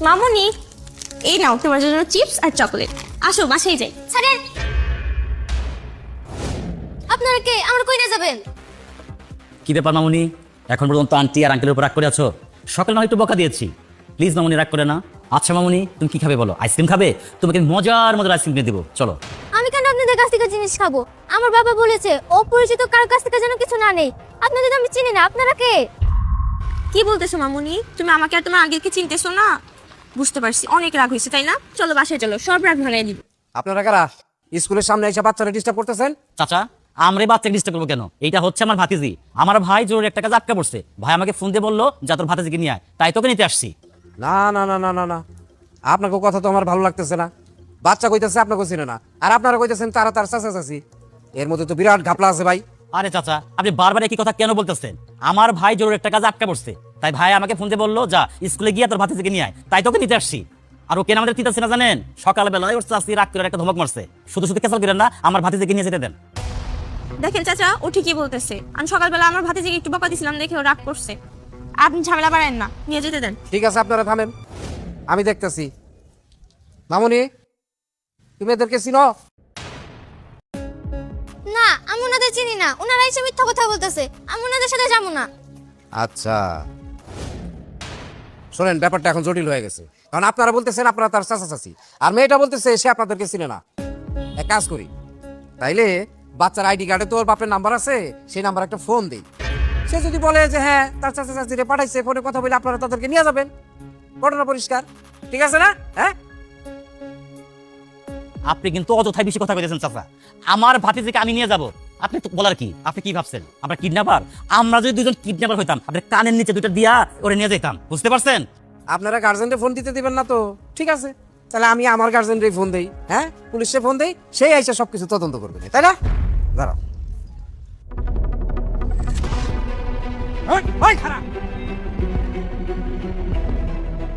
মামুনি, এই নাও তোমার জন্য চিপস আর চকলেট। আসো বাসায় যাই। ছাড়েন। আপনারা কে? আমরা কই না যাবেন? কি ব্যাপার মামুনি, এখন পর্যন্ত আন্টি আর আঙ্কেলের উপর রাগ করে আছো? সকালে না একটু বকা দিয়েছি, প্লিজ মামুনি রাগ করে না। আচ্ছা মামুনি, তুমি কি খাবে বলো? আইসক্রিম খাবে? তোমাকে মজার মজার আইসক্রিম কিনে দেবো, চলো। আমি কেন আপনাদের কাছ থেকে জিনিস খাবো? আমার বাবা বলেছে অপরিচিত কারোর কাছ থেকে যেন কিছু না নেই। আপনাদের তো আমি চিনি না, আপনারা কে? কি বলতেছো মামুনি? তুমি আমাকে আর তোমার আগের কি চিনতেছো না? বুঝতে পারছি অনেক রাগ হয়েছে, তাই না? চলো বাসায় চলো, সব রাগ ভাঙাই দিব। আপনারা কারা স্কুলের সামনে এসে বাচ্চারা ডিস্টার্ব করতেছেন? চাচা, আমরা বাচ্চাকে ডিস্টার্ব করবো কেন? এইটা হচ্ছে আমার ভাতিজি। আমার ভাই জরুরি একটা কাজ আটকা পড়ছে, ভাই আমাকে ফোন দিয়ে বললো যা তোর ভাতিজিকে নিয়ে আয়, তাই তোকে নিতে আসছি। না না না না না না, আপনাকে কথা তো আমার ভালো লাগতেছে না। বাচ্চা কইতেছে আপনাকে চিনে না, আর আপনারা কইতেছেন তারা তার চাচা চাচি। এর মধ্যে তো বিরাট ঘাপলা আছে ভাই। আরে চাচা, আপনি বারবার একই কথা কেন বলতেছেন? আমার ভাই জরুরি একটা কাজ আটকা পড়ছে, তাই ভাই আমাকে ফোন দিয়ে বললো যা স্কুলে গিয়ে তোর ভাতিজিকে নিয়ে আয়, তাই তোকে নিতে আসছি। আর ও কেন আমাদের তিতাছে না জানেন? সকালবেলায় ওর চাচি রাগ করে একটা ধমক মারছে। শুধু শুধু কেসাল করেন না, আমার ভাতিজিকে নিয়ে যেতে দেন। দেখেন চাচা, ও ঠিকই বলতেছে। আমি সকালবেলা আমার ভাতিজিকে একটু বকা দিছিলাম দেখে ও রাগ করছে। আপনি ঝামেলা বাড়ায়েন না, নিয়ে যেতে দেন। ঠিক আছে, আপনারা থামেন, আমি দেখতেছি। মামুনি, তুমি এদেরকে চিনো? না, আমি ওনাদের চিনি না। ওনারা এসে মিথ্যা কথা বলতেছে। আমি ওনাদের সাথে যাবো না। আচ্ছা শোনেন, ব্যাপারটা এখন জটিল হয়ে গেছে। কারণ আপনারা বলতেছেন আপনারা তার চাচা চাচি, আর মেয়েটা বলতেছে সে আপনাদেরকে চিনে না। এক কাজ করি, তাইলে বাচ্চার আইডি কার্ডে তো ওর বাপের নাম্বার আছে, সেই নাম্বার একটা ফোন দিই। সে যদি বলে যে হ্যাঁ তার চাচা চাচিরে পাঠাইছে, ফোনে কথা বলে আপনারা তাদেরকে নিয়ে যাবেন। ঘটনা পরিষ্কার, ঠিক আছে না? হ্যাঁ, আপনি কিন্তু অযথায় বেশি কথা কইতেছেন চাচা। আমার ভাতিজিকে আমি নিয়ে যাব, আপনি তো বলার কি? আপনি কি ভাবছেন আমরা কিডন্যাপার? আমরা যদি দুজন কিডন্যাপার হইতাম, আপনার কানের নিচে দুটো দিয়া ওরে নিয়ে যেতাম, বুঝতে পারছেন? আপনারা গার্জেনকে ফোন দিতে দিবেন না তো? ঠিক আছে, তাহলে আমি আমার গার্জেনকে ফোন দেই। হ্যাঁ, পুলিশে ফোন দেই, সেই আইসা সবকিছু তদন্ত করবে, তাই না? দাঁড়াও।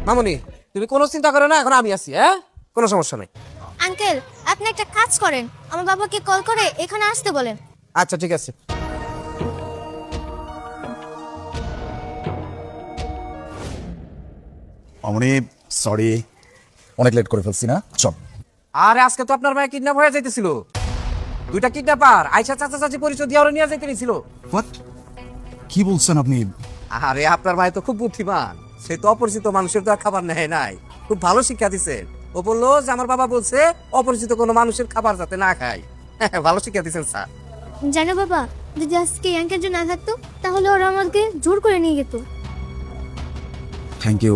মামুনি, তুমি কোনো চিন্তা করো না, এখন আমি আছি। হ্যাঁ, কোনো সমস্যা নেই। আঙ্কেল, আপনি একটা কাজ করেন, আমার বাবাকে কল করে এখানে আসতে বলেন। আচ্ছা ঠিক আছে। অমনি সরি, অনেক লেট করে ফেলছি না? চল। আরে আজকে তো আপনার মায়ের কিডন্যাপ হয়ে যাইতেছিল। দুইটা কিডন্যাপার আইসা চাচা চাচি পরিচয় দিয়ে ওরা নিয়ে যাইতে নিছিল। হোয়াট? কি বলছেন আপনি? আরে আপনার মায়ের তো খুব বুদ্ধিমান, সে তো অপরিচিত মানুষের তো আর খাবার নেয় নাই। খুব ভালো শিক্ষা দিচ্ছেন। ও বললো যে আমার বাবা বলছে অপরিচিত কোনো মানুষের খাবার যাতে না খায়। ভালো শিক্ষা দিচ্ছেন স্যার। জানো বাবা, যদি আজকে আঙ্কেল না থাকতো তাহলে ওরা আমাকে জোর করে নিয়ে যেত। Thank you.